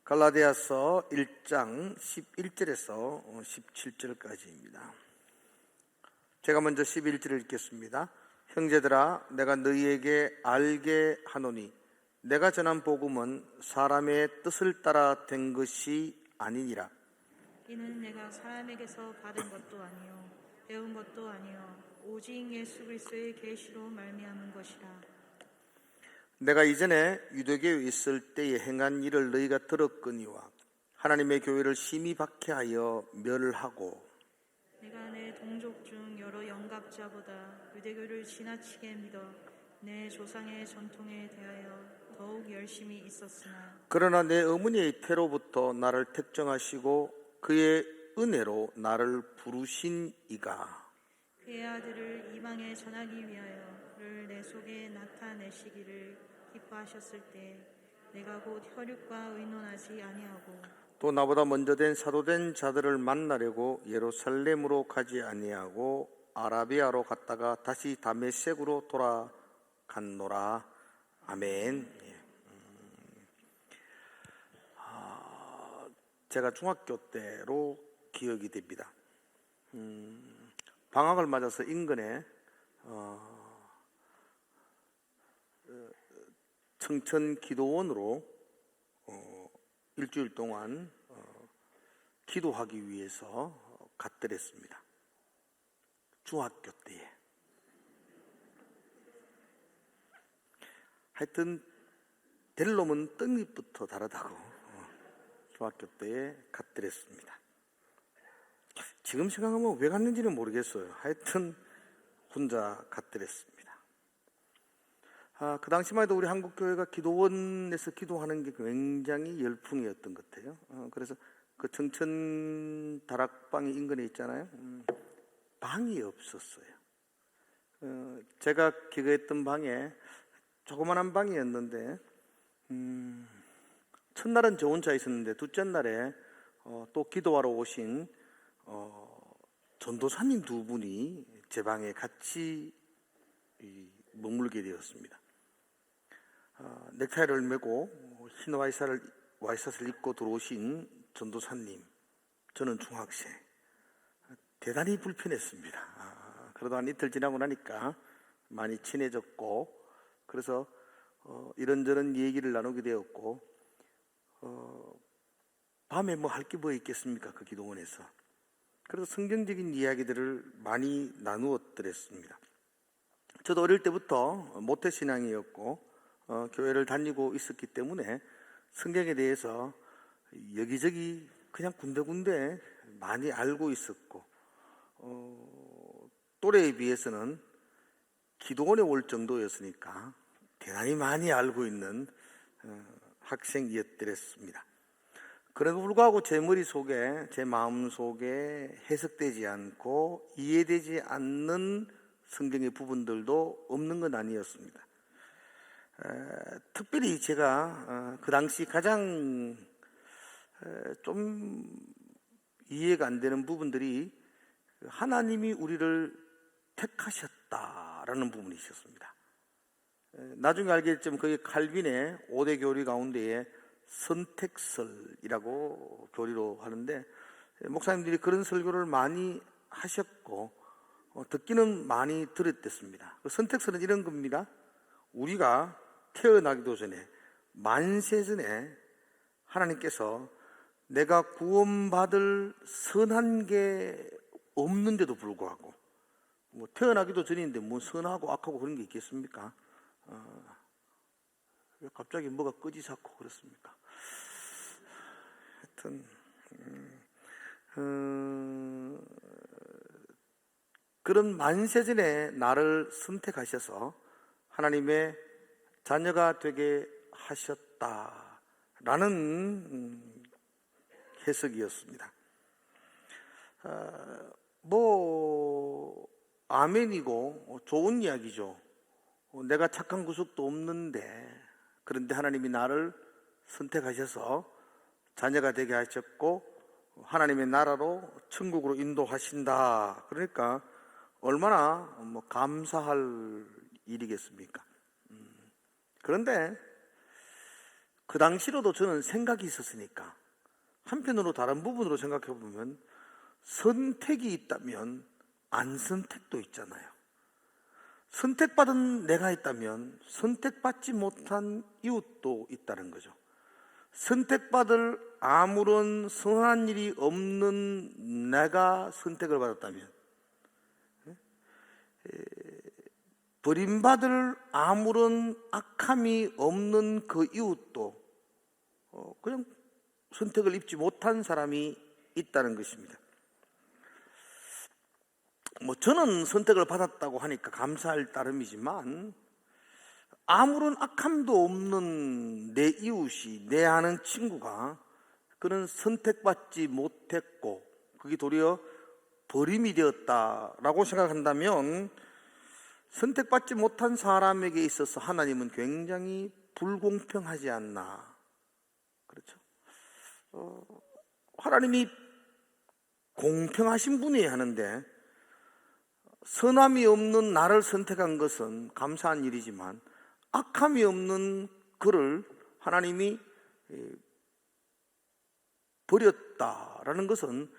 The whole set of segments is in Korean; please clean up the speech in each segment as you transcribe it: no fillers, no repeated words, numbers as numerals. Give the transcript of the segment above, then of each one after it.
갈라디아서 1장 11절에서 17절까지입니다. 제가 먼저 11절을 읽겠습니다. 형제들아, 내가 너희에게 알게 하노니 내가 전한 복음은 사람의 뜻을 따라 된 것이 아니니라. 이는 내가 사람에게서 받은 것도 아니요 배운 것도 아니요 오직 예수 그리스도의 계시로 말미암은 것이라. 내가 이전에 유대교에 있을 때에 행한 일을 너희가 들었거니와 하나님의 교회를 심히 박해하여 멸하고 내가 내 동족 중 여러 영갑자보다 유대교를 지나치게 믿어 내 조상의 전통에 대하여 더욱 열심히 있었으나 그러나 내 어머니의 태로부터 나를 택정하시고 그의 은혜로 나를 부르신 이가 그의 아들을 이방에 전하기 위하여를 내 속에 나타내시기를 기뻐하셨을 때 내가 곧 혈육과 의논하지 아니하고 또 나보다 먼저 된 사도된 자들을 만나려고 예루살렘으로 가지 아니하고 아라비아로 갔다가 다시 다메섹으로 돌아갔노라. 아멘. 제가 중학교 때로 기억이 됩니다. 방학을 맞아서 인근에 청천 기도원으로 일주일 동안 기도하기 위해서 갔더랬습니다. 중학교 때에. 하여튼 될 놈은 떡잎부터 다르다고 중학교 때에 갔더랬습니다. 지금 생각하면 왜 갔는지는 모르겠어요. 하여튼 혼자 갔더랬습니다. 그 당시만 해도 우리 한국교회가 기도원에서 기도하는 게 굉장히 열풍이었던 것 같아요. 그래서 그 청천 다락방이 인근에 있잖아요. 방이 없었어요. 제가 기거했던 방에 조그만한 방이었는데 첫날은 저 혼자 있었는데 둘째 날에 또 기도하러 오신 전도사님 두 분이 제 방에 같이 머물게 되었습니다. 넥타이를 메고 흰 와이셔츠를 입고 들어오신 전도사님, 저는 중학생. 대단히 불편했습니다. 그러다 한 이틀 지나고 나니까 많이 친해졌고, 그래서 이런저런 얘기를 나누게 되었고, 밤에 뭐 할 게 뭐 있겠습니까? 그 기도원에서. 그래서 성경적인 이야기들을 많이 나누었더랬습니다. 저도 어릴 때부터 모태신앙이었고 교회를 다니고 있었기 때문에 성경에 대해서 여기저기 그냥 군데군데 많이 알고 있었고 또래에 비해서는 기도원에 올 정도였으니까 대단히 많이 알고 있는 학생이었더랬습니다. 그래도 불구하고 제 머릿속에, 제 마음속에 해석되지 않고 이해되지 않는 성경의 부분들도 없는 건 아니었습니다. 특별히 제가 그 당시 가장 좀 이해가 안 되는 부분들이 하나님이 우리를 택하셨다라는 부분이 있었습니다. 나중에 알게 됐지만 그게 칼빈의 5대 교리 가운데에 선택설이라고 교리로 하는데 목사님들이 그런 설교를 많이 하셨고 듣기는 많이 들었댔습니다. 그 선택설은 이런 겁니다. 우리가 태어나기도 전에 만세 전에 하나님께서 내가 구원받을 선한 게 없는데도 불구하고 뭐 태어나기도 전인데 뭐 선하고 악하고 그런 게 있겠습니까? 왜 갑자기 뭐가 끄지잡고 그렇습니까? 하여튼 그런 만세전에 나를 선택하셔서 하나님의 자녀가 되게 하셨다라는 해석이었습니다. 뭐 아멘이고 좋은 이야기죠. 내가 착한 구석도 없는데 그런데 하나님이 나를 선택하셔서 자녀가 되게 하셨고 하나님의 나라로 천국으로 인도하신다. 그러니까 얼마나 감사할 일이겠습니까? 그런데 그 당시로도 저는 생각이 있었으니까 한편으로 다른 부분으로 생각해 보면 선택이 있다면 안 선택도 있잖아요. 선택받은 내가 있다면 선택받지 못한 이웃도 있다는 거죠. 선택받을 아무런 선한 일이 없는 내가 선택을 받았다면, 버림받을 아무런 악함이 없는 그 이웃도 그냥 선택을 입지 못한 사람이 있다는 것입니다. 저는 선택을 받았다고 하니까 감사할 따름이지만 아무런 악함도 없는 내 이웃이, 내 아는 친구가 그는 선택받지 못했고 그게 도리어 버림이 되었다라고 생각한다면 선택받지 못한 사람에게 있어서 하나님은 굉장히 불공평하지 않나. 그렇죠? 하나님이 공평하신 분이어야 하는데 선함이 없는 나를 선택한 것은 감사한 일이지만 악함이 없는 그를 하나님이 버렸다라는 것은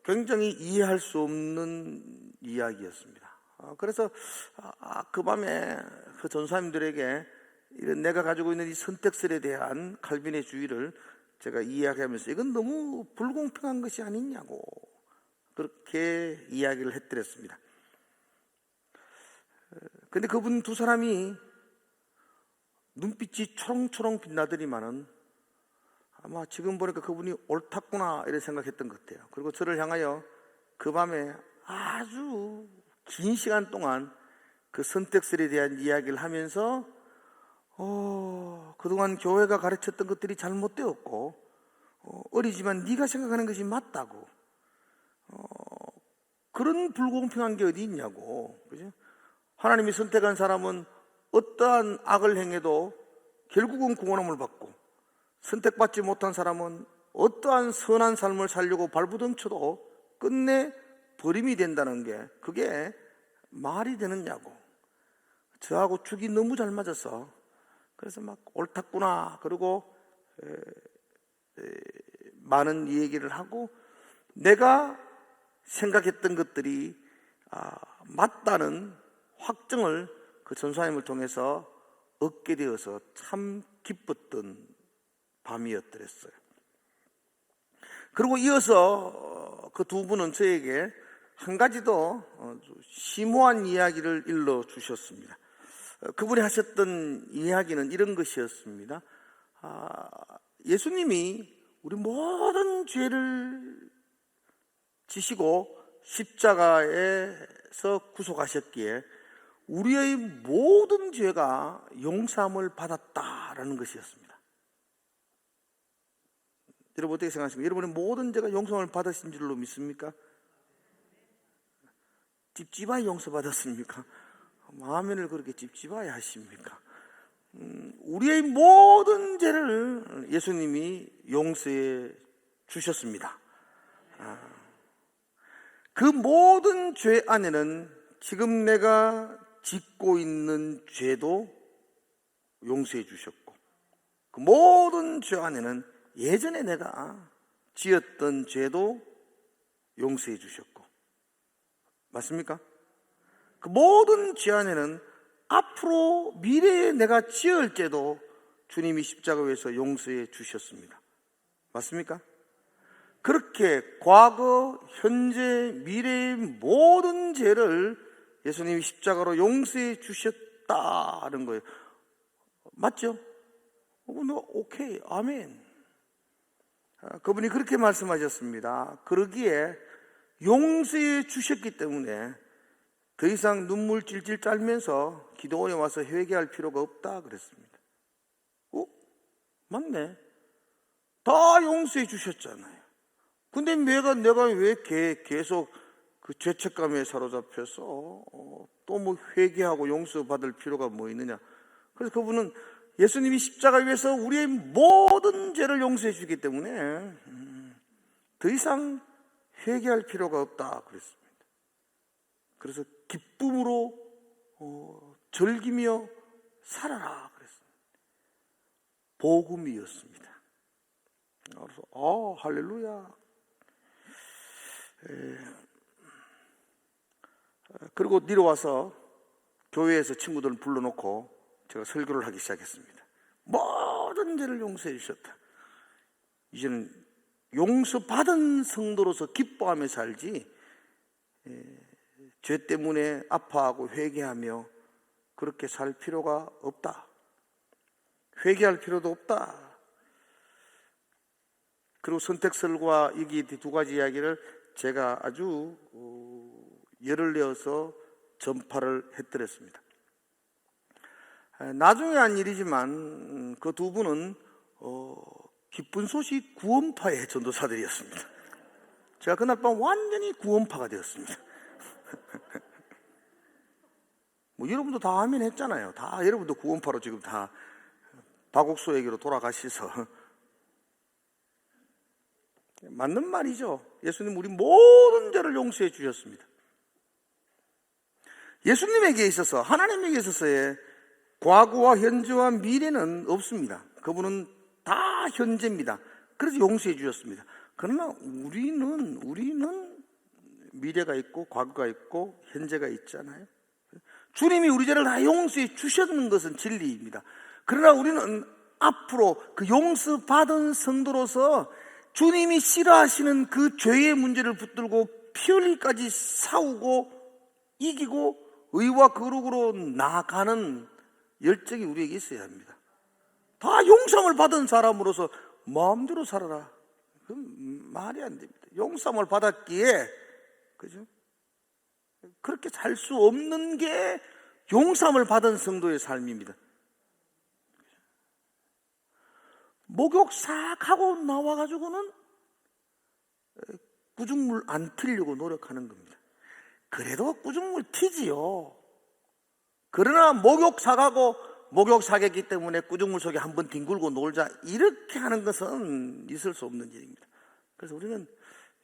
굉장히 이해할 수 없는 이야기였습니다. 그래서 그 밤에 그 전사님들에게 이런 내가 가지고 있는 이 선택설에 대한 칼빈의 주의를 제가 이야기하면서 이건 너무 불공평한 것이 아니냐고 그렇게 이야기를 해드렸습니다. 근데 그분 두 사람이 눈빛이 초롱초롱 빛나더니만은 아마 지금 보니까 그분이 옳았구나 이런 생각했던 것 같아요. 그리고 저를 향하여 그 밤에 아주 긴 시간 동안 그 선택설에 대한 이야기를 하면서 그동안 교회가 가르쳤던 것들이 잘못되었고 어리지만 네가 생각하는 것이 맞다고 그런 불공평한 게 어디 있냐고. 그죠? 하나님이 선택한 사람은 어떠한 악을 행해도 결국은 구원함을 받고 선택받지 못한 사람은 어떠한 선한 삶을 살려고 발부둥쳐도 끝내 버림이 된다는 게 그게 말이 되느냐고. 저하고 축이 너무 잘 맞아서 그래서 막 옳았구나 그리고 많은 얘기를 하고 내가 생각했던 것들이 맞다는 확증을 그 전사님을 통해서 얻게 되어서 참 기뻤던 밤이었더랬어요. 그리고 이어서 그 두 분은 저에게 한 가지 더 심오한 이야기를 일러 주셨습니다. 그분이 하셨던 이야기는 이런 것이었습니다. 예수님이 우리 모든 죄를 지시고 십자가에서 구속하셨기에 우리의 모든 죄가 용서함을 받았다라는 것이었습니다. 여러분 어떻게 생각하십니까? 여러분의 모든 죄가 용서함을 받으신 줄로 믿습니까? 찝찝하게 용서받았습니까? 아멘을 그렇게 찝찝하게 하십니까? 우리의 모든 죄를 예수님이 용서해 주셨습니다. 그 모든 죄 안에는 지금 내가 짓고 있는 죄도 용서해 주셨고 그 모든 죄 안에는 예전에 내가 지었던 죄도 용서해 주셨고 맞습니까? 그 모든 죄 안에는 앞으로 미래에 내가 지을 죄도 주님이 십자가 위에서 용서해 주셨습니다. 맞습니까? 그렇게 과거, 현재, 미래의 모든 죄를 예수님이 십자가로 용서해 주셨다는 거예요. 맞죠? 오케이, 아멘. 그분이 그렇게 말씀하셨습니다. 그러기에 용서해 주셨기 때문에 더 이상 눈물 찔찔 짤면서 기도원에 와서 회개할 필요가 없다 그랬습니다. 맞네. 다 용서해 주셨잖아요. 근데 내가 왜 계속 그 죄책감에 사로잡혀서 또 뭐 회개하고 용서받을 필요가 뭐 있느냐. 그래서 그분은 예수님이 십자가 위에서 우리의 모든 죄를 용서해 주기 때문에 더 이상 회개할 필요가 없다 그랬습니다. 그래서 기쁨으로 즐기며 살아라 그랬습니다. 복음이었습니다. 그래서 할렐루야. 그리고 내려와서 교회에서 친구들을 불러놓고 제가 설교를 하기 시작했습니다. 모든 죄를 용서해 주셨다. 이제는 용서받은 성도로서 기뻐하며 살지 죄 때문에 아파하고 회개하며 그렇게 살 필요가 없다. 회개할 필요도 없다. 그리고 선택설과 여기 두 가지 이야기를 제가 아주 열을 내어서 전파를 해드렸습니다. 나중에 한 일이지만 그 두 분은 기쁜 소식 구원파의 전도사들이었습니다. 제가 그날 밤 완전히 구원파가 되었습니다. 뭐 여러분도 다 아멘 했잖아요. 다 여러분도 구원파로 지금 다 다곡소에게로 돌아가셔서 맞는 말이죠. 예수님 우리 모든 죄를 용서해 주셨습니다. 예수님에게 있어서 하나님에게 있어서의 과거와 현재와 미래는 없습니다. 그분은 다 현재입니다. 그래서 용서해 주셨습니다. 그러나 우리는 미래가 있고 과거가 있고 현재가 있잖아요. 주님이 우리 죄를 다 용서해 주셨는 것은 진리입니다. 그러나 우리는 앞으로 그 용서받은 성도로서 주님이 싫어하시는 그 죄의 문제를 붙들고 피 흘리기까지 싸우고 이기고 의와 거룩으로 나아가는 열정이 우리에게 있어야 합니다. 다 용서를 받은 사람으로서 마음대로 살아라. 그건 말이 안 됩니다. 용서를 받았기에, 그죠? 그렇게 살 수 없는 게 용서를 받은 성도의 삶입니다. 목욕 싹 하고 나와가지고는 꾸중물 안 틀려고 노력하는 겁니다. 그래도 꾸중물 튀지요. 그러나 목욕 싹하고 목욕 싹했기 때문에 꾸중물 속에 한번 뒹굴고 놀자 이렇게 하는 것은 있을 수 없는 일입니다. 그래서 우리는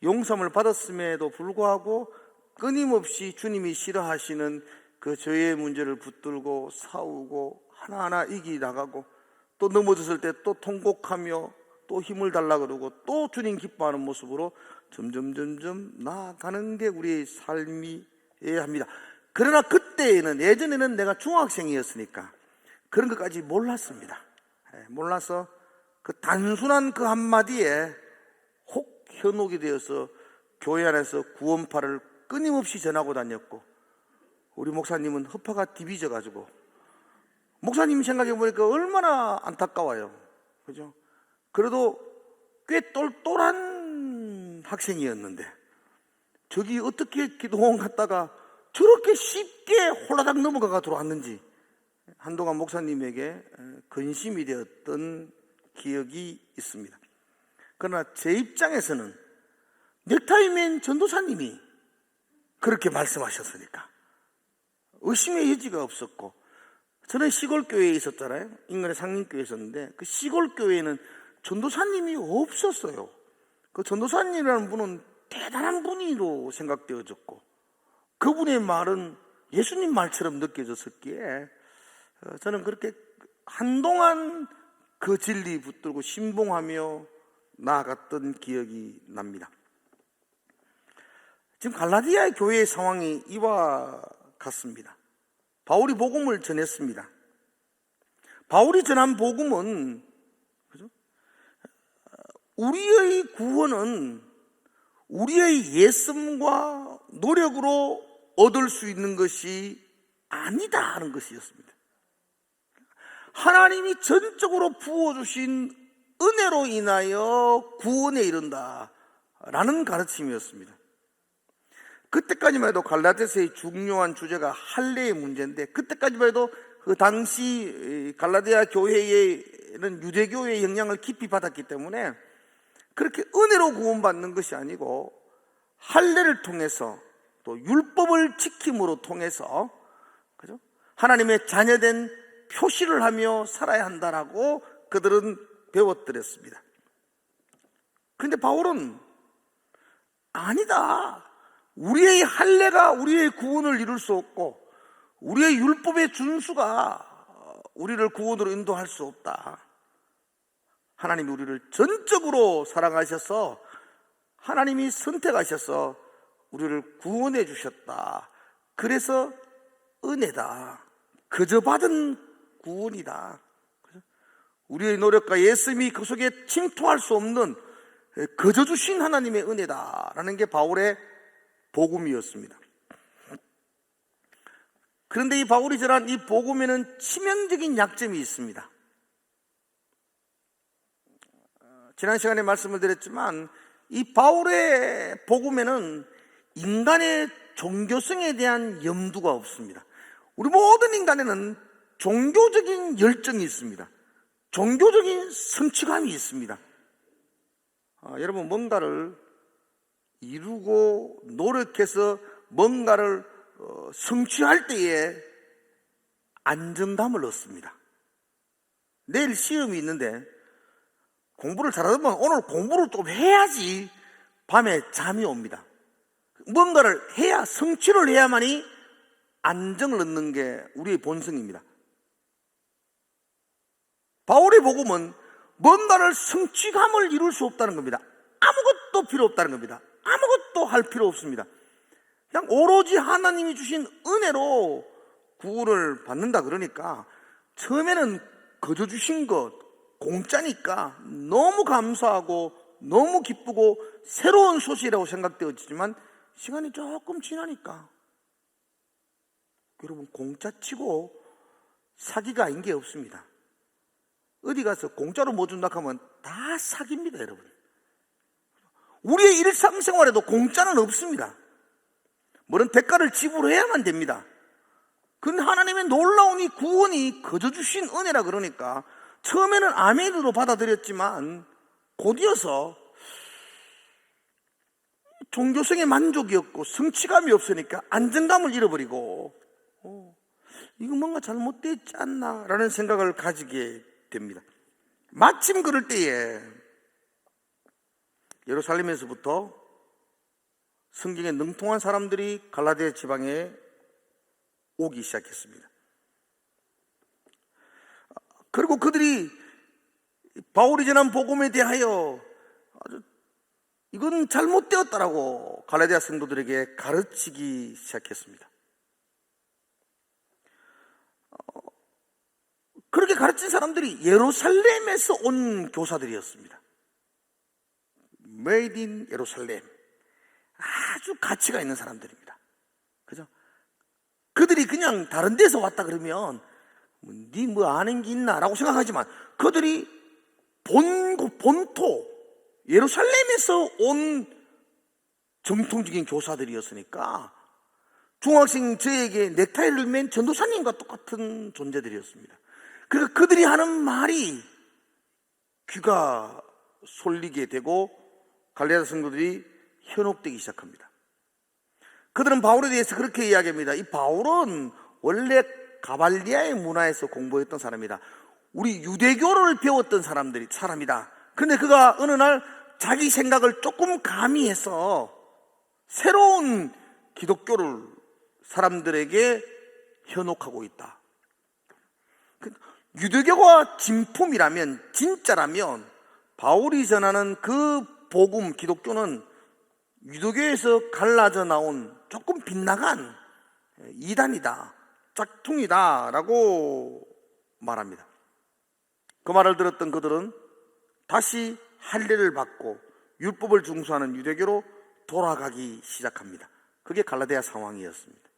용서를 받았음에도 불구하고 끊임없이 주님이 싫어하시는 그 죄의 문제를 붙들고 싸우고 하나하나 이기나가고 또 넘어졌을 때 또 통곡하며 또 힘을 달라 그러고 또 주님 기뻐하는 모습으로 점점 나아가는 게 우리의 삶이어야 합니다. 그러나 그때에는, 예전에는 내가 중학생이었으니까 그런 것까지 몰랐습니다. 몰라서 그 단순한 그 한마디에 혹 현혹이 되어서 교회 안에서 구원파를 끊임없이 전하고 다녔고, 우리 목사님은 허파가 디비져가지고, 목사님 생각해보니까 얼마나 안타까워요. 그죠? 그래도 꽤 똘똘한 학생이었는데, 저기 어떻게 기도원 갔다가 저렇게 쉽게 홀라당 넘어가가 들어왔는지, 한동안 목사님에게 근심이 되었던 기억이 있습니다. 그러나 제 입장에서는 넥타이맨 전도사님이 그렇게 말씀하셨으니까 의심의 여지가 없었고, 저는 시골교회에 있었잖아요. 인근의 상림교회에 있었는데 그 시골교회에는 전도사님이 없었어요. 그 전도사님이라는 분은 대단한 분으로 생각되어졌고, 그분의 말은 예수님 말처럼 느껴졌었기에 저는 그렇게 한동안 그 진리 붙들고 신봉하며 나아갔던 기억이 납니다. 지금 갈라디아 교회의 상황이 이와 같습니다. 바울이 복음을 전했습니다. 바울이 전한 복음은, 그죠? 우리의 구원은 우리의 예씀과 노력으로 얻을 수 있는 것이 아니다 하는 것이었습니다. 하나님이 전적으로 부어주신 은혜로 인하여 구원에 이른다 라는 가르침이었습니다. 그때까지만 해도 갈라디아서의 중요한 주제가 할례의 문제인데, 그때까지만 해도 그 당시 갈라디아 교회에는 유대교회의 영향을 깊이 받았기 때문에 그렇게 은혜로 구원받는 것이 아니고 할례를 통해서 또 율법을 지킴으로 통해서, 그죠? 하나님의 자녀된 표시를 하며 살아야 한다라고 그들은 배웠더랬습니다. 그런데 바울은 아니다. 우리의 할례가 우리의 구원을 이룰 수 없고 우리의 율법의 준수가 우리를 구원으로 인도할 수 없다. 하나님이 우리를 전적으로 사랑하셔서 하나님이 선택하셔서 우리를 구원해 주셨다. 그래서 은혜다. 그저 받은 구원이다. 우리의 노력과 예수님이 그 속에 침투할 수 없는 그저 주신 하나님의 은혜다라는 게 바울의 복음이었습니다. 그런데 이 바울이 전한 이 복음에는 치명적인 약점이 있습니다. 지난 시간에 말씀을 드렸지만 이 바울의 복음에는 인간의 종교성에 대한 염두가 없습니다. 우리 모든 인간에는 종교적인 열정이 있습니다. 종교적인 성취감이 있습니다. 여러분, 뭔가를 이루고 노력해서 뭔가를 성취할 때에 안정감을 얻습니다. 내일 시험이 있는데 공부를 잘하다 보면 오늘 공부를 좀 해야지 밤에 잠이 옵니다. 뭔가를 해야, 성취를 해야만이 안정을 얻는 게 우리의 본성입니다. 바울의 복음은 뭔가를 성취감을 이룰 수 없다는 겁니다. 아무것도 필요 없다는 겁니다. 아무것도 할 필요 없습니다. 그냥 오로지 하나님이 주신 은혜로 구원을 받는다 그러니까 처음에는 거저 주신 것 공짜니까 너무 감사하고 너무 기쁘고 새로운 소식이라고 생각되었지만 시간이 조금 지나니까 여러분, 공짜치고 사기가 아닌 게 없습니다. 어디 가서 공짜로 뭐 준다 하면 다 사기입니다, 여러분. 우리의 일상생활에도 공짜는 없습니다. 뭐런 대가를 지불해야만 됩니다. 그런데 하나님의 놀라운 이 구원이 거저 주신 은혜라 그러니까 처음에는 아멘으로 받아들였지만 곧이어서 종교성의 만족이 없고 성취감이 없으니까 안정감을 잃어버리고 이거 뭔가 잘못되지 않나 라는 생각을 가지게 됩니다. 마침 그럴 때에 예루살렘에서부터 성경에 능통한 사람들이 갈라디아 지방에 오기 시작했습니다. 그리고 그들이 바울이 전한 복음에 대하여 이건 잘못되었다라고 갈라디아 성도들에게 가르치기 시작했습니다. 그렇게 가르친 사람들이 예루살렘에서 온 교사들이었습니다. Made in 예루살렘. 아주 가치가 있는 사람들입니다. 그죠? 그들이 그냥 다른 데서 왔다 그러면 니 뭐 아는 게 있나 라고 생각하지만 그들이 본토 예루살렘에서 온 정통적인 교사들이었으니까 중학생 저에게 넥타이를 맨 전도사님과 똑같은 존재들이었습니다. 그러니까 그들이 하는 말이 귀가 솔리게 되고 갈라디아 성도들이 현혹되기 시작합니다. 그들은 바울에 대해서 그렇게 이야기합니다. 이 바울은 원래 가발리아의 문화에서 공부했던 사람이다. 우리 유대교를 배웠던 사람이다. 그런데 그가 어느 날 자기 생각을 조금 가미해서 새로운 기독교를 사람들에게 현혹하고 있다. 유대교가 진품이라면, 진짜라면 바울이 전하는 그 복음, 기독교는 유대교에서 갈라져 나온 조금 빗나간 이단이다, 짝퉁이다 라고 말합니다. 그 말을 들었던 그들은 다시 할례를 받고 율법을 준수하는 유대교로 돌아가기 시작합니다. 그게 갈라디아 상황이었습니다.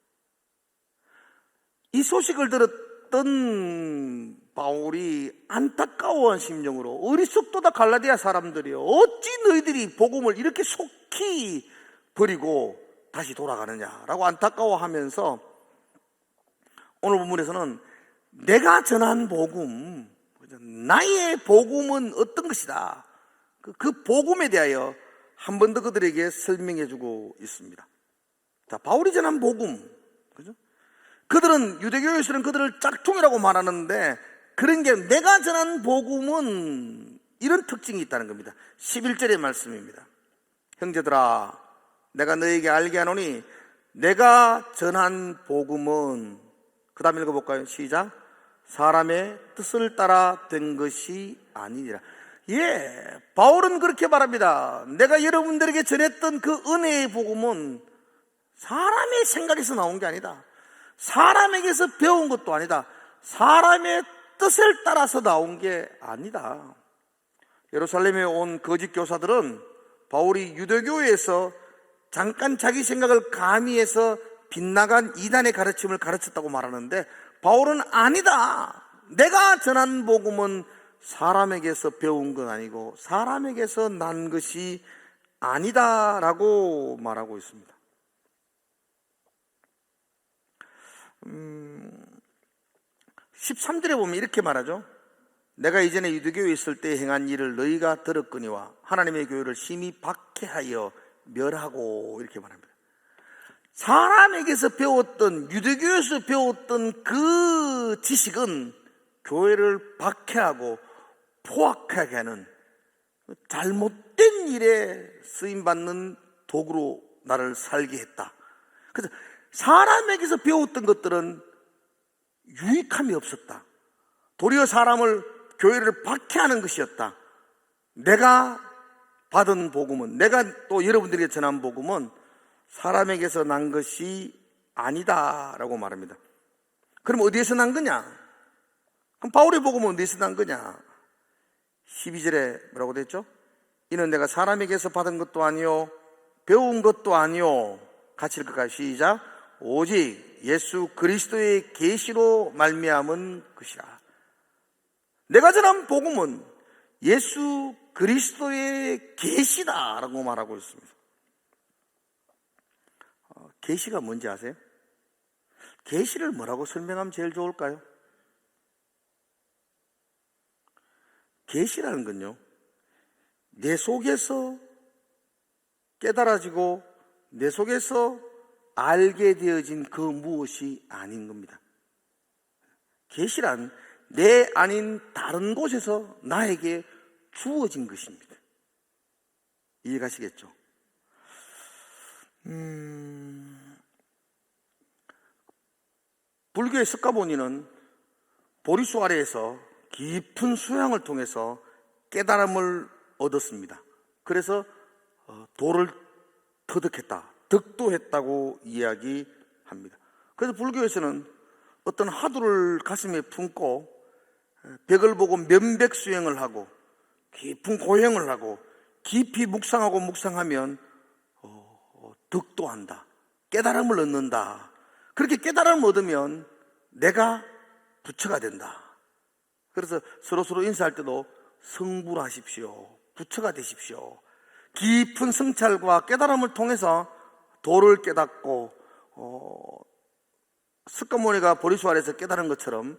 이 소식을 들었던 바울이 안타까워한 심정으로 어리석도다 갈라디아 사람들이여, 어찌 너희들이 복음을 이렇게 속히 버리고 다시 돌아가느냐라고 안타까워하면서 오늘 본문에서는 내가 전한 복음, 나의 복음은 어떤 것이다, 그 복음에 대하여 한 번 더 그들에게 설명해 주고 있습니다. 자, 바울이 전한 복음, 그죠? 그들은 유대교에서는 그들을 짝퉁이라고 말하는데 그런 게 내가 전한 복음은 이런 특징이 있다는 겁니다. 11절의 말씀입니다. 형제들아, 내가 너에게 알게 하노니 내가 전한 복음은, 그 다음 읽어볼까요? 시작. 사람의 뜻을 따라 된 것이 아니니라. 바울은 그렇게 말합니다. 내가 여러분들에게 전했던 그 은혜의 복음은 사람의 생각에서 나온 게 아니다. 사람에게서 배운 것도 아니다. 사람의 뜻을 따라서 나온 게 아니다. 예루살렘에 온 거짓 교사들은 바울이 유대교에서 잠깐 자기 생각을 가미해서 빗나간 이단의 가르침을 가르쳤다고 말하는데, 바울은 아니다. 내가 전한 복음은 사람에게서 배운 건 아니고 사람에게서 난 것이 아니다라고 말하고 있습니다. 13절에 보면 이렇게 말하죠. 내가 이전에 유대교에 있을 때 행한 일을 너희가 들었거니와 하나님의 교회를 심히 박해하여 멸하고, 이렇게 말합니다. 사람에게서 배웠던, 유대교에서 배웠던 그 지식은 교회를 박해하고 포악하게 하는 잘못된 일에 쓰임받는 도구로 나를 살게 했다. 그래서 사람에게서 배웠던 것들은 유익함이 없었다. 도리어 사람을, 교회를 박해하는 것이었다. 내가 받은 복음은, 내가 또 여러분들에게 전한 복음은 사람에게서 난 것이 아니다라고 말합니다. 그럼 어디에서 난 거냐? 그럼 바울의 복음은 어디에서 난 거냐? 12절에 뭐라고 됐죠? 이는 내가 사람에게서 받은 것도 아니요 배운 것도 아니요, 같이 읽을까요? 시작. 오직 예수 그리스도의 계시로 말미암은 것이라. 내가 전한 복음은 예수 그리스도의 계시다라고 말하고 있습니다. 계시가 뭔지 아세요? 계시를 뭐라고 설명하면 제일 좋을까요? 계시라는 건요, 내 속에서 깨달아지고 내 속에서 알게 되어진 그 무엇이 아닌 겁니다. 계시란 내 아닌 다른 곳에서 나에게 주어진 것입니다. 이해가시겠죠? 불교의 석가모니는 보리수 아래에서 깊은 수양을 통해서 깨달음을 얻었습니다. 그래서 도를 터득했다, 득도했다고 이야기합니다. 그래서 불교에서는 어떤 화두를 가슴에 품고 벽을 보고 면백수행을 하고 깊은 고행을 하고 깊이 묵상하고 묵상하면 득도한다, 깨달음을 얻는다. 그렇게 깨달음을 얻으면 내가 부처가 된다. 그래서 서로 인사할 때도 성불하십시오, 부처가 되십시오. 깊은 성찰과 깨달음을 통해서 도를 깨닫고 석가모니가 보리수 아래에서 깨달은 것처럼,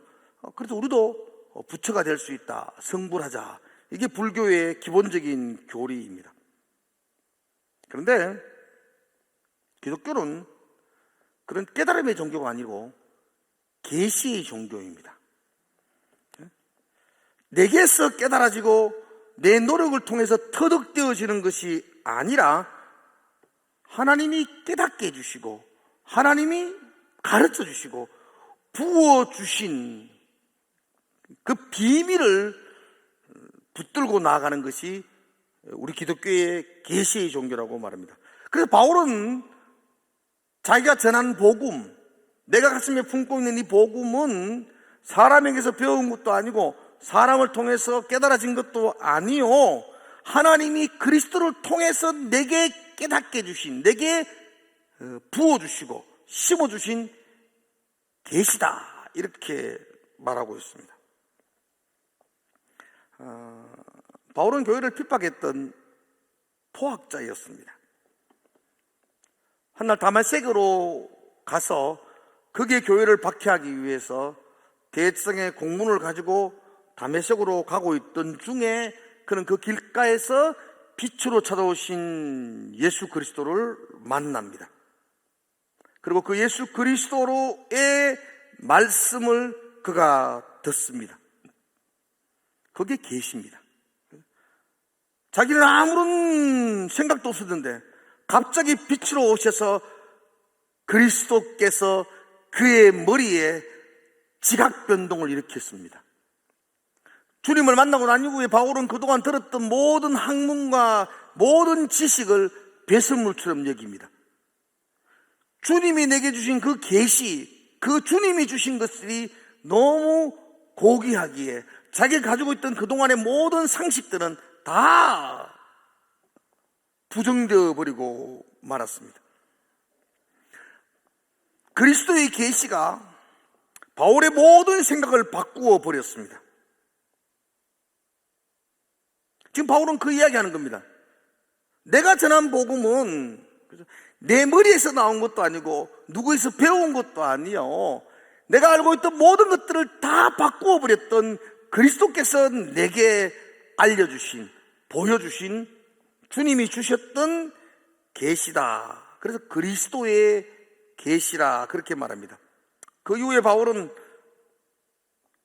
그래서 우리도 부처가 될 수 있다, 성불하자. 이게 불교의 기본적인 교리입니다. 그런데 기독교는 그런 깨달음의 종교가 아니고 계시의 종교입니다. 내게서 깨달아지고 내 노력을 통해서 터득되어지는 것이 아니라 하나님이 깨닫게 해주시고 하나님이 가르쳐 주시고 부어주신 그 비밀을 붙들고 나아가는 것이 우리 기독교의 계시의 종교라고 말합니다. 그래서 바울은 자기가 전한 복음, 내가 가슴에 품고 있는 이 복음은 사람에게서 배운 것도 아니고 사람을 통해서 깨달아진 것도 아니요, 하나님이 그리스도를 통해서 내게 깨닫게 해주신, 내게 부어주시고 심어주신 계시다, 이렇게 말하고 있습니다. 바울은 교회를 핍박했던 포학자였습니다. 한날 다메섹으로 가서 거기에 교회를 박해하기 위해서 대성의 공문을 가지고 다메섹으로 가고 있던 중에 그는 그 길가에서 빛으로 찾아오신 예수 그리스도를 만납니다. 그리고 그 예수 그리스도로의 말씀을 그가 듣습니다. 그게 계시입니다. 자기는 아무런 생각도 없었는데 갑자기 빛으로 오셔서 그리스도께서 그의 머리에 지각 변동을 일으켰습니다. 주님을 만나고 난 이후에 바울은 그동안 들었던 모든 학문과 모든 지식을 배설물처럼 여깁니다. 주님이 내게 주신 그 계시, 그 주님이 주신 것들이 너무 고귀하기에 자기가 가지고 있던 그동안의 모든 상식들은 다 부정되어 버리고 말았습니다. 그리스도의 계시가 바울의 모든 생각을 바꾸어 버렸습니다. 지금 바울은 그 이야기하는 겁니다. 내가 전한 복음은 내 머리에서 나온 것도 아니고 누구에서 배운 것도 아니요, 내가 알고 있던 모든 것들을 다 바꾸어 버렸던 그리스도께서 내게 알려주신, 보여주신, 주님이 주셨던 계시다. 그래서 그리스도의 계시라 그렇게 말합니다. 그 이후에 바울은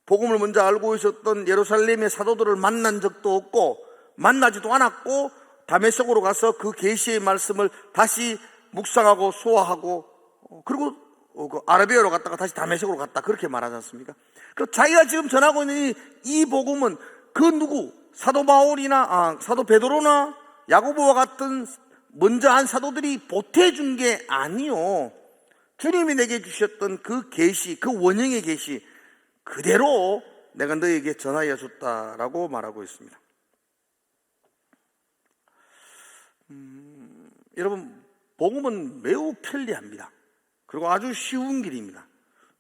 복음을 먼저 알고 있었던 예루살렘의 사도들을 만난 적도 없고 만나지도 않았고 다메섹으로 가서 그 계시의 말씀을 다시 묵상하고 소화하고 그리고 아라비아로 갔다가 다시 다메섹으로 갔다 그렇게 말하지 않습니까? 그 자기가 지금 전하고 있는 이 복음은 그 누구 사도 바울이나 사도 베드로나 야고보와 같은 먼저 한 사도들이 보태준 게 아니요, 주님이 내게 주셨던 그 계시, 그 원형의 계시 그대로 내가 너에게 전하여 줬다라고 말하고 있습니다. 여러분, 복음은 매우 편리합니다. 그리고 아주 쉬운 길입니다.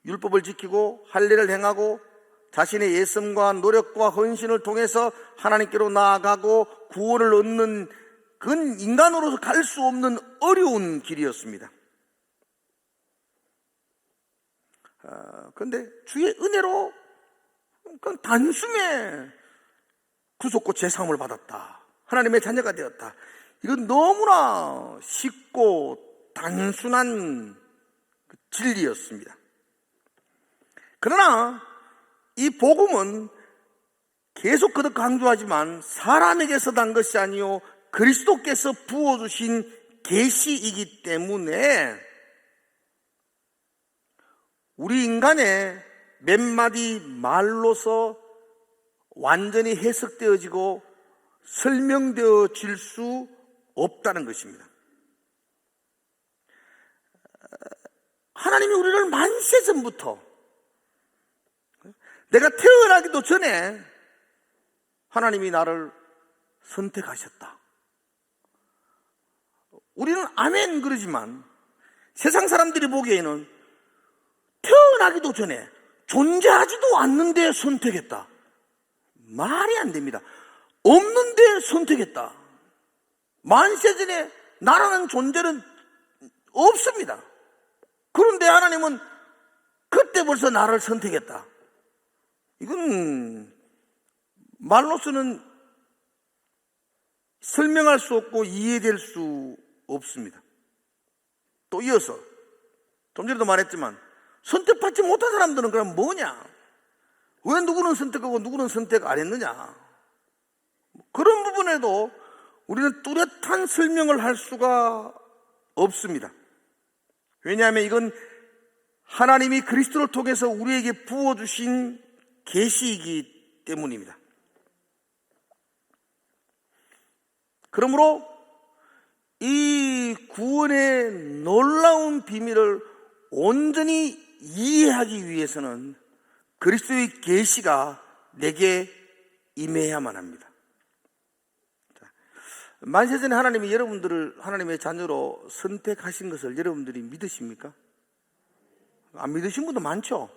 율법을 지키고 할례를 행하고 자신의 예성과 노력과 헌신을 통해서 하나님께로 나아가고 구원을 얻는, 그건 인간으로서 갈 수 없는 어려운 길이었습니다. 그런데 주의 은혜로 그냥 단숨에 구속고 제사함을 받았다, 하나님의 자녀가 되었다, 이건 너무나 쉽고 단순한 진리였습니다. 그러나 이 복음은 계속 그렇게 강조하지만 사람에게서 난 것이 아니요 그리스도께서 부어주신 계시이기 때문에 우리 인간의 몇 마디 말로서 완전히 해석되어지고 설명되어질 수 없다는 것입니다. 하나님이 우리를 만세 전부터, 내가 태어나기도 전에 하나님이 나를 선택하셨다. 우리는 아멘 그러지만 세상 사람들이 보기에는 태어나기도 전에 존재하지도 않는데 선택했다, 말이 안 됩니다. 없는데 선택했다. 만세 전에 나라는 존재는 없습니다. 그런데 하나님은 그때 벌써 나를 선택했다. 이건 말로서는 설명할 수 없고 이해될 수 없습니다. 또 이어서 좀 전에도 말했지만 선택받지 못한 사람들은 그럼 뭐냐? 왜 누구는 선택하고 누구는 선택 안 했느냐? 그런 부분에도 우리는 뚜렷한 설명을 할 수가 없습니다. 왜냐하면 이건 하나님이 그리스도를 통해서 우리에게 부어주신 계시이기 때문입니다. 그러므로 이 구원의 놀라운 비밀을 온전히 이해하기 위해서는 그리스도의 계시가 내게 임해야만 합니다. 만세전에 하나님이 여러분들을 하나님의 자녀로 선택하신 것을 여러분들이 믿으십니까? 안 믿으신 분도 많죠.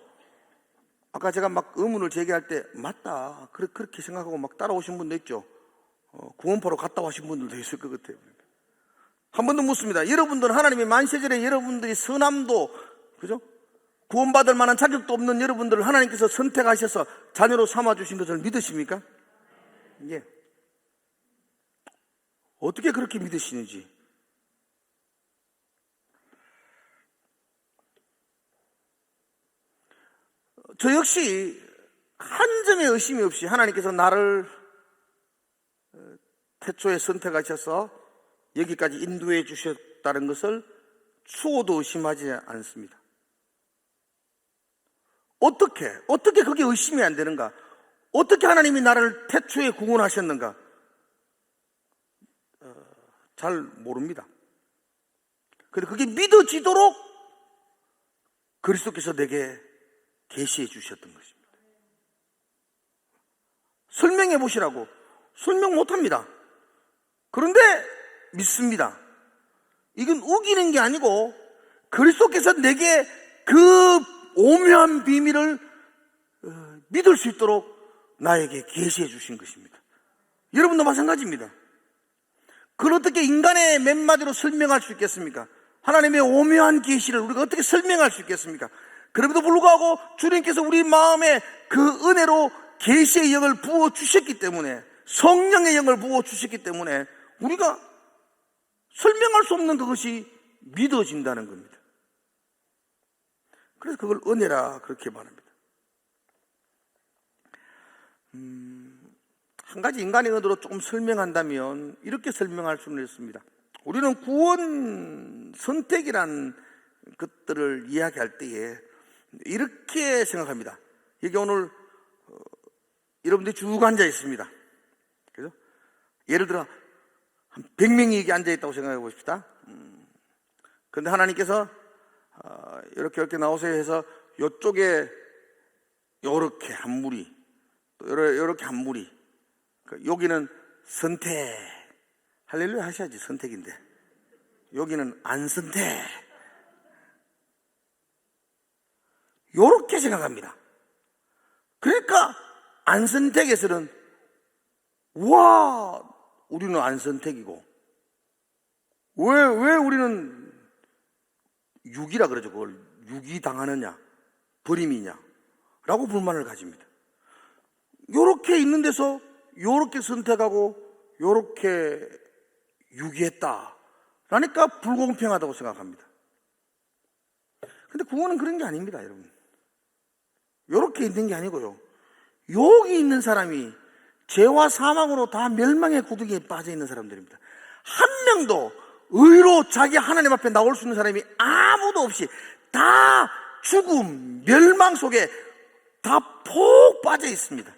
아까 제가 막 의문을 제기할 때 맞다 그렇게 생각하고 막 따라오신 분도 있죠. 구원파로 갔다 오신 분들도 있을 것 같아요. 한 번 더 묻습니다. 여러분들은 하나님이 만세전에 여러분들이 선함도, 그죠? 구원받을 만한 자격도 없는 여러분들을 하나님께서 선택하셔서 자녀로 삼아주신 것을 믿으십니까? 예. 어떻게 그렇게 믿으시는지. 저 역시 한 점의 의심이 없이 하나님께서 나를 태초에 선택하셔서 여기까지 인도해 주셨다는 것을 추호도 의심하지 않습니다. 어떻게 그게 의심이 안 되는가? 어떻게 하나님이 나를 태초에 구원하셨는가? 잘 모릅니다. 그런데 그게 믿어지도록 그리스도께서 내게 계시해 주셨던 것입니다. 설명해 보시라고. 설명 못합니다. 그런데 믿습니다. 이건 우기는 게 아니고 그리스도께서 내게 그 오묘한 비밀을 믿을 수 있도록 나에게 계시해 주신 것입니다. 여러분도 마찬가지입니다. 그걸 어떻게 인간의 몇 마디로 설명할 수 있겠습니까? 하나님의 오묘한 계시를 우리가 어떻게 설명할 수 있겠습니까? 그럼에도 불구하고 주님께서 우리 마음에 그 은혜로 계시의 영을 부어 주셨기 때문에, 성령의 영을 부어 주셨기 때문에 우리가 설명할 수 없는 그것이 믿어진다는 겁니다. 그래서 그걸 은혜라 그렇게 말합니다. 한 가지 인간의 언어로 조금 설명한다면 이렇게 설명할 수는 있습니다. 우리는 구원 선택이란 것들을 이야기할 때에 이렇게 생각합니다. 여기 오늘 여러분들이 쭉 앉아 있습니다. 그죠? 예를 들어 한 100명이 여기 앉아 있다고 생각해 보십시다. 그런데 하나님께서 이렇게 나오세요 해서 이쪽에 요렇게 한 무리, 또 요렇게 한 무리, 여기는 선택, 할렐루야 하셔야지, 선택인데 여기는 안 선택, 요렇게 생각합니다. 그러니까 안 선택에서는 와, 우리는 안 선택이고 왜 우리는 유기라 그러죠. 그걸 유기 당하느냐, 버림이냐 라고 불만을 가집니다. 요렇게 있는 데서 요렇게 선택하고 요렇게 유기했다 라니까 불공평하다고 생각합니다. 근데 구원은 그런 게 아닙니다, 여러분. 요렇게 있는 게 아니고요, 여기 있는 사람이 죄와 사망으로 다 멸망의 구덩이에 빠져 있는 사람들입니다. 한 명도 의로 자기 하나님 앞에 나올 수 있는 사람이 아무도 없이 다 죽음, 멸망 속에 다 푹 빠져 있습니다.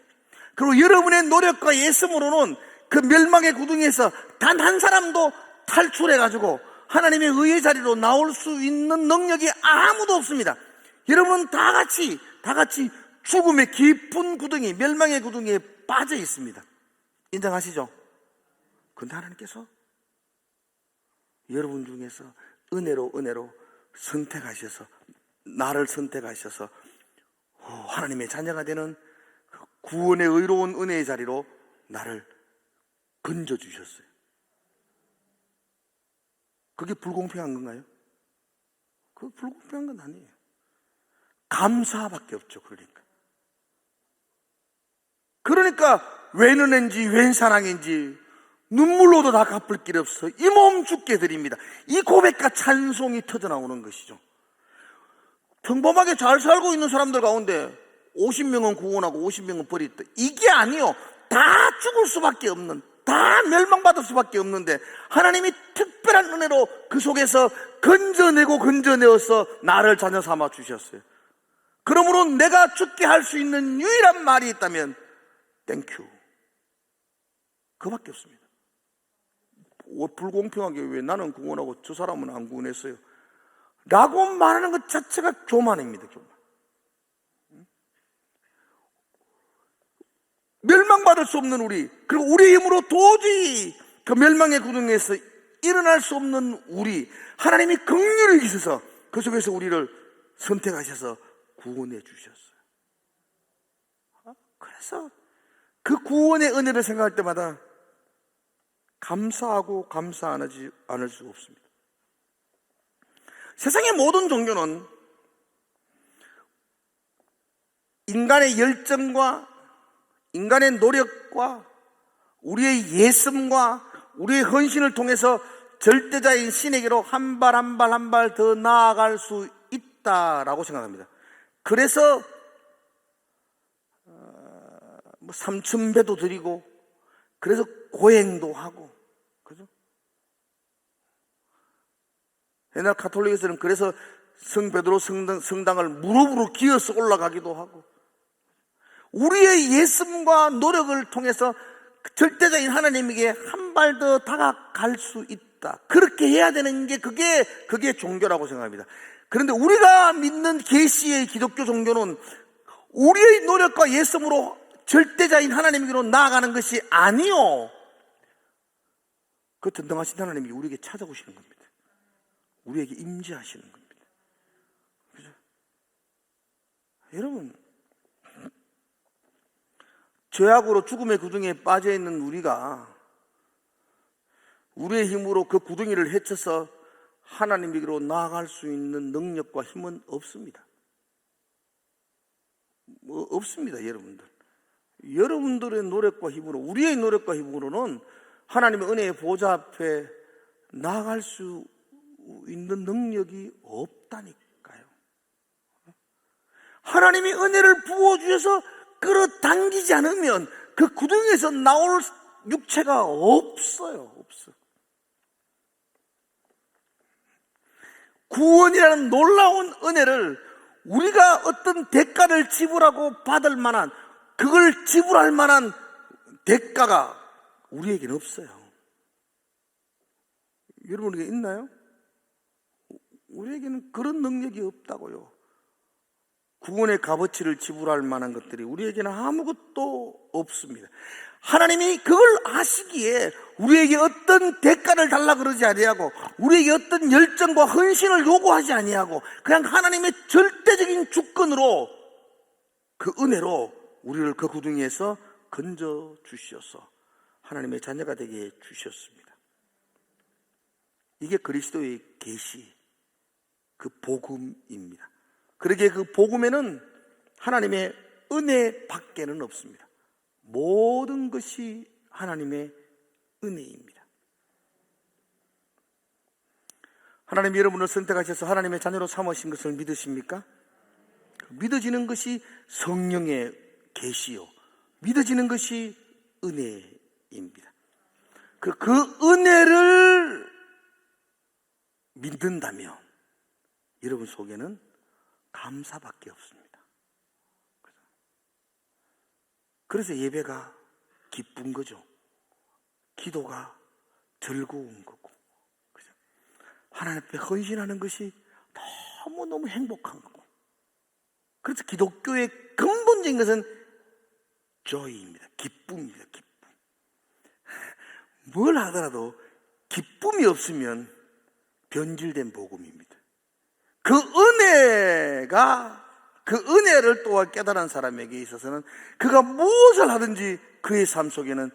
그리고 여러분의 노력과 예심으로는 그 멸망의 구덩이에서 단 한 사람도 탈출해가지고 하나님의 의의 자리로 나올 수 있는 능력이 아무도 없습니다. 여러분은 다 같이 죽음의 깊은 구덩이, 멸망의 구덩이에 빠져 있습니다. 인정하시죠? 그런데 하나님께서 여러분 중에서 은혜로 선택하셔서, 나를 선택하셔서 하나님의 자녀가 되는 구원의 의로운 은혜의 자리로 나를 건져주셨어요. 그게 불공평한 건가요? 그거 불공평한 건 아니에요. 감사밖에 없죠. 그러니까 웬 은혜인지 웬 사랑인지 눈물로도 다 갚을 길 없어 이 몸 죽게 드립니다. 이 고백과 찬송이 터져나오는 것이죠. 평범하게 잘 살고 있는 사람들 가운데 50명은 구원하고 50명은 버렸다, 이게 아니요, 다 죽을 수밖에 없는, 다 멸망받을 수밖에 없는데 하나님이 특별한 은혜로 그 속에서 건져내어서 나를 자녀 삼아 주셨어요. 그러므로 내가 죽게 할 수 있는 유일한 말이 있다면 땡큐, 그밖에 없습니다. 불공평하게 왜 나는 구원하고 저 사람은 안 구원했어요 라고 말하는 것 자체가 교만입니다. 교만. 멸망받을 수 없는 우리, 그리고 우리의 힘으로 도저히 그 멸망의 구덩이에서 일어날 수 없는 우리, 하나님이 긍휼히 계셔서 그 속에서 우리를 선택하셔서 구원해 주셨어요. 그래서 그 구원의 은혜를 생각할 때마다 감사하고 감사 안 하지 않을 수가 없습니다. 세상의 모든 종교는 인간의 열정과 인간의 노력과 우리의 예심과 우리의 헌신을 통해서 절대자인 신에게로 한 발 한 발 더 나아갈 수 있다라고 생각합니다. 그래서 3,000배도 드리고, 그래서 고행도 하고, 그죠? 옛날 가톨릭에서는 그래서 성 베드로 성당을 무릎으로 기어서 올라가기도 하고, 우리의 예습과 노력을 통해서 절대적인 하나님에게 한 발 더 다가갈 수 있다. 그렇게 해야 되는 게 그게 종교라고 생각합니다. 그런데 우리가 믿는 계시의 기독교 종교는 우리의 노력과 예습으로 절대자인 하나님에게로 나아가는 것이 아니요, 그 전능하신 하나님이 우리에게 찾아오시는 겁니다. 우리에게 임재하시는 겁니다. 그죠? 여러분, 죄악으로 죽음의 구덩이에 빠져있는 우리가 우리의 힘으로 그 구덩이를 헤쳐서 하나님에게로 나아갈 수 있는 능력과 힘은 없습니다. 없습니다, 여러분들. 여러분들의 노력과 힘으로, 우리의 노력과 힘으로는 하나님의 은혜의 보좌 앞에 나아갈 수 있는 능력이 없다니까요. 하나님이 은혜를 부어주셔서 끌어당기지 않으면 그 구덩이에서 나올 육체가 없어요. 없어. 구원이라는 놀라운 은혜를 우리가 어떤 대가를 지불하고 받을 만한, 그걸 지불할 만한 대가가 우리에게는 없어요. 여러분에게 있나요? 우리에게는 그런 능력이 없다고요. 구원의 값어치를 지불할 만한 것들이 우리에게는 아무것도 없습니다. 하나님이 그걸 아시기에 우리에게 어떤 대가를 달라 그러지 아니하고, 우리에게 어떤 열정과 헌신을 요구하지 아니하고, 그냥 하나님의 절대적인 주권으로, 그 은혜로 우리를 그 구덩이에서 건져 주셔서 하나님의 자녀가 되게 해 주셨습니다. 이게 그리스도의 계시, 그 복음입니다. 그러기에 그 복음에는 하나님의 은혜 밖에는 없습니다. 모든 것이 하나님의 은혜입니다. 하나님 여러분을 선택하셔서 하나님의 자녀로 삼으신 것을 믿으십니까? 믿어지는 것이 성령의 계시요, 믿어지는 것이 은혜입니다. 그 은혜를 믿는다면 여러분 속에는 감사밖에 없습니다. 그래서 예배가 기쁜 거죠. 기도가 즐거운 거고, 그죠? 하나님 앞에 헌신하는 것이 너무너무 행복한 거고. 그래서 기독교의 근본적인 것은 joy입니다. 기쁨입니다. 기쁨. 뭘 하더라도 기쁨이 없으면 변질된 복음입니다. 그 은혜를 또한 깨달은 사람에게 있어서는 그가 무엇을 하든지 그의 삶 속에는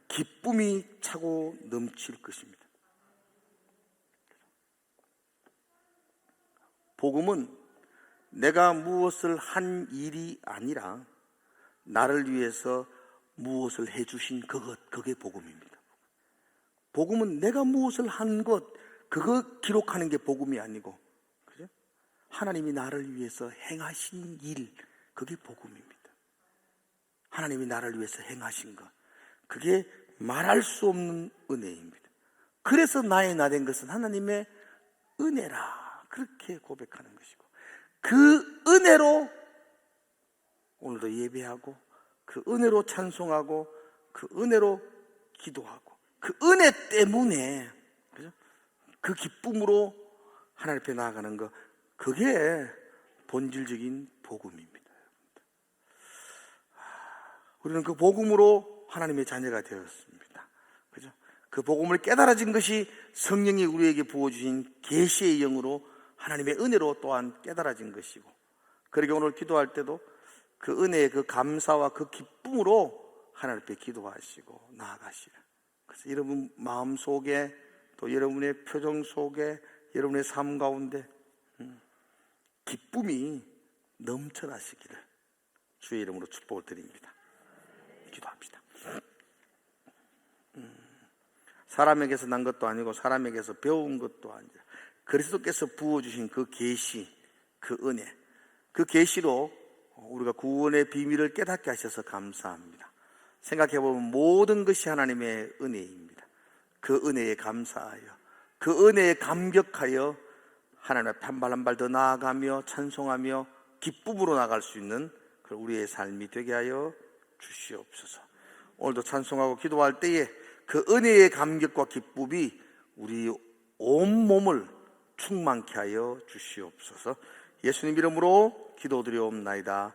기쁨이 차고 넘칠 것입니다. 복음은 내가 무엇을 한 일이 아니라 나를 위해서 무엇을 해주신 그게 복음입니다. 복음은 내가 무엇을 한 것, 그거 기록하는 게 복음이 아니고, 그죠? 하나님이 나를 위해서 행하신 일, 그게 복음입니다. 하나님이 나를 위해서 행하신 것, 그게 말할 수 없는 은혜입니다. 그래서 나의 나 된 것은 하나님의 은혜라, 그렇게 고백하는 것이고, 그 은혜로 오늘도 예배하고, 그 은혜로 찬송하고, 그 은혜로 기도하고, 그 은혜 때문에, 그죠? 그 기쁨으로 하나님 앞에 나아가는 것, 그게 본질적인 복음입니다. 우리는 그 복음으로 하나님의 자녀가 되었습니다. 그죠? 그 복음을 깨달아진 것이 성령이 우리에게 부어주신 계시의 영으로 하나님의 은혜로 또한 깨달아진 것이고, 그러게 오늘 기도할 때도 그 은혜의 그 감사와 그 기쁨으로 하나님 앞에 기도하시고 나아가시라. 그래서 여러분 마음 속에, 또 여러분의 표정 속에, 여러분의 삶 가운데 기쁨이 넘쳐나시기를 주의 이름으로 축복을 드립니다. 기도합시다. 사람에게서 난 것도 아니고 사람에게서 배운 것도 아니라 그리스도께서 부어주신 그 계시, 그 은혜, 그 계시로 우리가 구원의 비밀을 깨닫게 하셔서 감사합니다. 생각해보면 모든 것이 하나님의 은혜입니다. 그 은혜에 감사하여, 그 은혜에 감격하여 하나님 앞에 한 발 한 발 더 나아가며 찬송하며 기쁨으로 나갈 수 있는 우리의 삶이 되게 하여 주시옵소서. 오늘도 찬송하고 기도할 때에 그 은혜의 감격과 기쁨이 우리 온몸을 충만케 하여 주시옵소서. 예수님 이름으로 기도드리옵나이다.